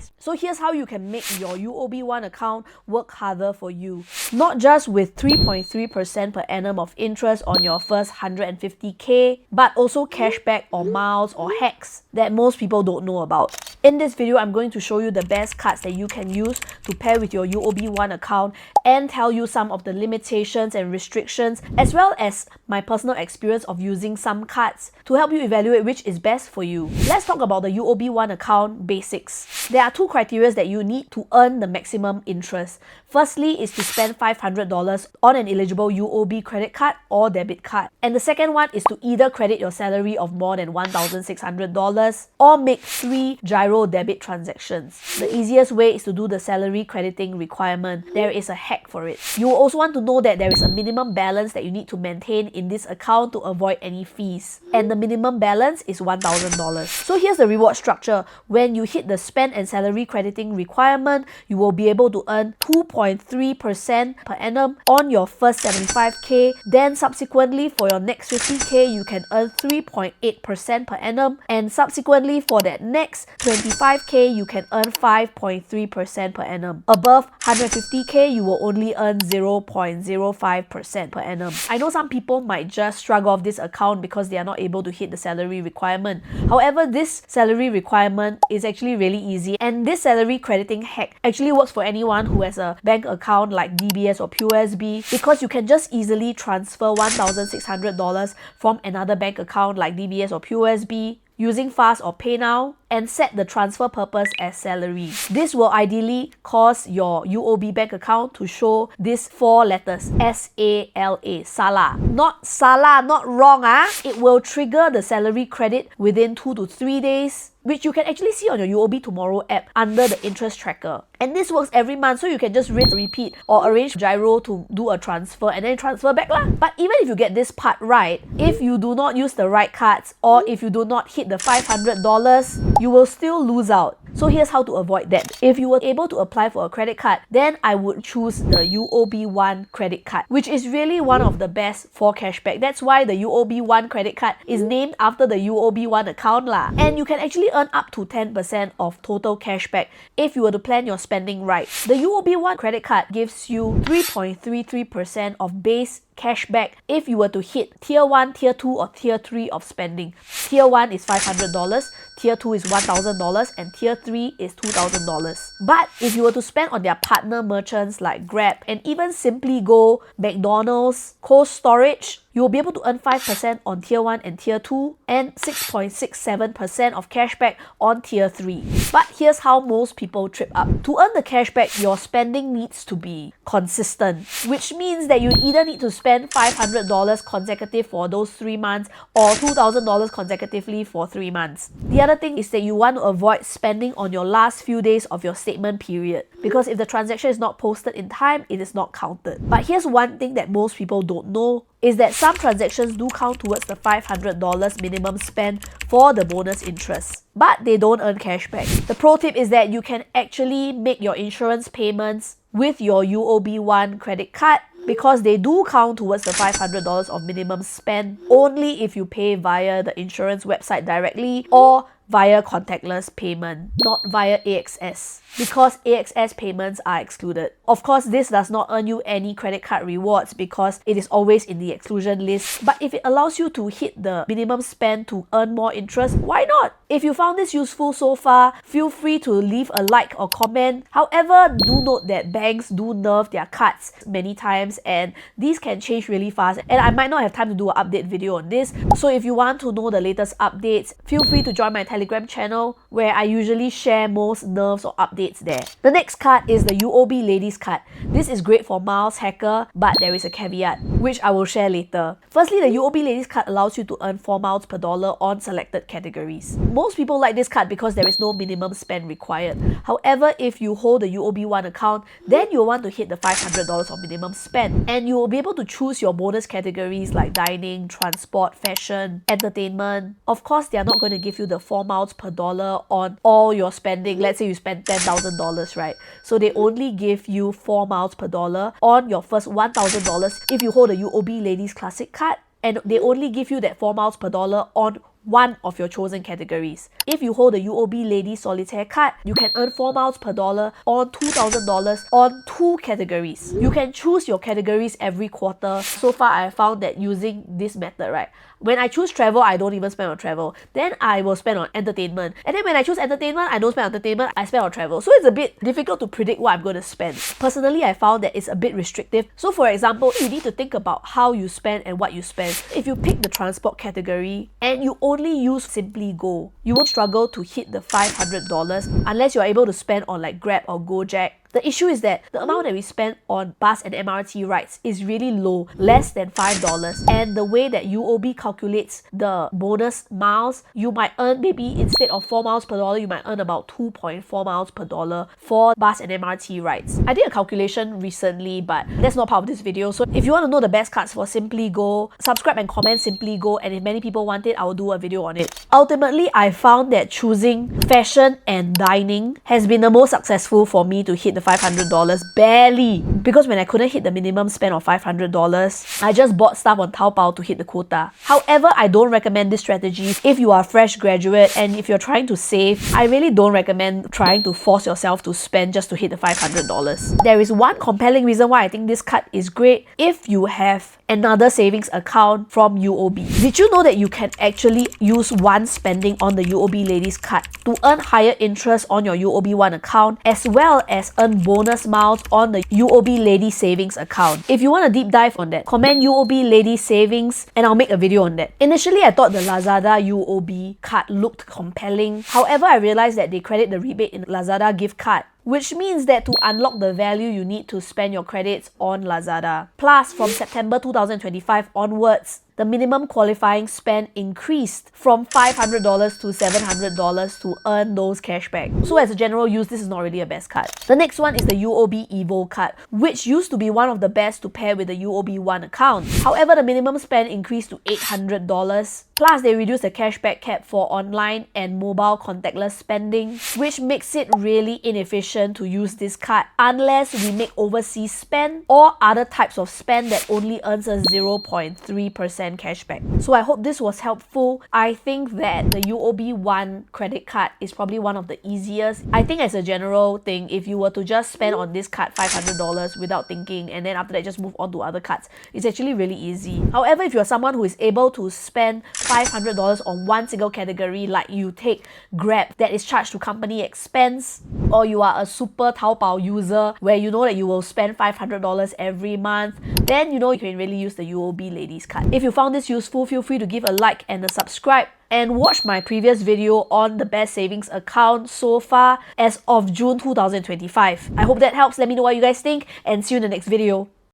Maximise. So here's how you can make your UOB One account work harder for you. Not just with 3.3% per annum of interest on your first 150k, but also cashback or miles or hacks that most people don't know about. In this video, I'm going to show you the best cards that you can use to pair with your UOB One account and tell you some of the limitations and restrictions, as well as my personal experience of using some cards to help you evaluate which is best for you. Let's talk about the UOB One Account Basics. There are two criteria that you need to earn the maximum interest. Firstly is to spend $500 on an eligible UOB credit card or debit card. And the second one is to either credit your salary of more than $1,600 or make 3 gyro debit transactions. The easiest way is to do the salary crediting requirement. There is a hack for it. You will also want to know that there is a minimum balance that you need to maintain in this account to avoid any fees. And the minimum balance is $1,000. So here's the reward structure. When you hit the spend and salary crediting requirement, you will be able to earn 2.3% per annum on your first 75k. Then subsequently for your next 50k, you can earn 3.8% per annum. And subsequently for that next 25k, you can earn 5.3% per annum. Above 150k, you will only earn 0.05% per annum. I know some people might just shrug off this account because they are not able to hit the salary requirement. However, this salary requirement is actually really easy, and this salary crediting hack actually works for anyone who has a bank account like DBS or POSB, because you can just easily transfer $1,600 from another bank account like DBS or POSB using Fast or PayNow and set the transfer purpose as salary. This will ideally cause your UOB bank account to show these 4 letters, S-A-L-A, Sala. Not Salah, not wrong, It will trigger the salary credit within 2 to 3 days, which you can actually see on your UOB Tomorrow app under the interest tracker. And this works every month, so you can just rinse, repeat, or arrange gyro to do a transfer and then transfer back lah. But even if you get this part right, if you do not use the right cards or if you do not hit the $500, you will still lose out. So here's how to avoid that. If you were able to apply for a credit card, then I would choose the UOB One credit card, which is really one of the best for cashback. That's why the UOB One credit card is named after the UOB One account lah. And you can actually earn up to 10% of total cashback if you were to plan your spending right. The UOB One credit card gives you 3.33% of base cashback if you were to hit tier 1, tier 2 or tier 3 of spending. Tier 1 is $500, tier 2 is $1,000 and tier 3 is $2,000. But if you were to spend on their partner merchants like Grab and even Simply Go, McDonald's, Cold Storage, you will be able to earn 5% on tier 1 and tier 2 and 6.67% of cashback on tier 3. But here's how most people trip up. To earn the cashback, your spending needs to be consistent, which means that you either need to spend $500 consecutive for those 3 months or $2,000 consecutively for 3 months. The other thing is that you want to avoid spending on your last few days of your statement period, because if the transaction is not posted in time, it is not counted. But here's one thing that most people don't know, is that some transactions do count towards the $500 minimum spend for the bonus interest, but they don't earn cashback. The pro tip is that you can actually make your insurance payments with your UOB One credit card, because they do count towards the $500 of minimum spend only if you pay via the insurance website directly or via contactless payment, not via AXS, because AXS payments are excluded. Of course, this does not earn you any credit card rewards because it is always in the exclusion list. But if it allows you to hit the minimum spend to earn more interest, why not? If you found this useful so far, feel free to leave a like or comment. However, do note that banks do nerf their cards many times and these can change really fast, and I might not have time to do an update video on this. So if you want to know the latest updates, feel free to join my Telegram channel where I usually share most nerfs or updates there. The next card is the UOB Ladies card. This is great for miles hacker, but there is a caveat, which I will share later. Firstly, the UOB Ladies card allows you to earn 4 miles per dollar on selected categories. Most people like this card because there is no minimum spend required. However, if you hold the UOB One account, then you'll want to hit the $500 of minimum spend, and you will be able to choose your bonus categories like dining, transport, fashion, entertainment. Of course, they are not going to give you the 4 miles per dollar on all your spending. Let's say you spend $10,000, right? So they only give you 4 miles per dollar on your first $1,000 if you hold a UOB Ladies Classic card, and they only give you that 4 miles per dollar on one of your chosen categories. If you hold the UOB Lady Solitaire card, you can earn 4 miles per dollar on $2,000 on 2 categories. You can choose your categories every quarter. So far, I found that using this method, right? When I choose travel, I don't even spend on travel. Then I will spend on entertainment. And then when I choose entertainment, I don't spend on entertainment, I spend on travel. So it's a bit difficult to predict what I'm going to spend. Personally, I found that it's a bit restrictive. So for example, you need to think about how you spend and what you spend. If you pick the transport category and you only use Simply Go, you won't struggle to hit the $500 unless you're able to spend on like Grab or Gojek. The issue is that the amount that we spend on bus and MRT rides is really low, less than $5. And the way that UOB calculates the bonus miles, you might earn maybe instead of 4 miles per dollar, you might earn about 2.4 miles per dollar for bus and MRT rides. I did a calculation recently, but that's not part of this video. So if you want to know the best cards for Simply Go, subscribe and comment Simply Go, and if many people want it, I will do a video on it. Ultimately, I found that choosing fashion and dining has been the most successful for me to hit the $500 barely, because when I couldn't hit the minimum spend of $500, I just bought stuff on Taobao to hit the quota. However, I don't recommend this strategy if you are a fresh graduate and if you're trying to save. I really don't recommend trying to force yourself to spend just to hit the $500. There is one compelling reason why I think this card is great if you have another savings account from UOB. Did you know that you can actually use one spending on the UOB Ladies card to earn higher interest on your UOB One account, as well as earn bonus miles on the UOB Lady Savings account? If you want a deep dive on that, comment UOB Lady Savings and I'll make a video on that. Initially, I thought the Lazada UOB card looked compelling. However, I realized that they credit the rebate in Lazada gift card, which means that to unlock the value, you need to spend your credits on Lazada. Plus, from September 2025 onwards, the minimum qualifying spend increased from $500 to $700 to earn those cashback. So as a general use, this is not really a best card. The next one is the UOB Evo card, which used to be one of the best to pair with the UOB One account. However, the minimum spend increased to $800. Plus, they reduced the cashback cap for online and mobile contactless spending, which makes it really inefficient to use this card unless we make overseas spend or other types of spend that only earns us 0.3% cashback. So I hope this was helpful. I think that the UOB One credit card is probably one of the easiest. I think as a general thing, if you were to just spend on this card $500 without thinking and then after that just move on to other cards, it's actually really easy. However, if you're someone who is able to spend $500 on one single category, like you take Grab that is charged to company expense, or you are a super Taobao user where you know that you will spend $500 every month, then you know you can really use the UOB Ladies card. If you found this useful, feel free to give a like and a subscribe, and watch my previous video on the best savings account so far as of June 2025. I hope that helps. Let me know what you guys think and see you in the next video.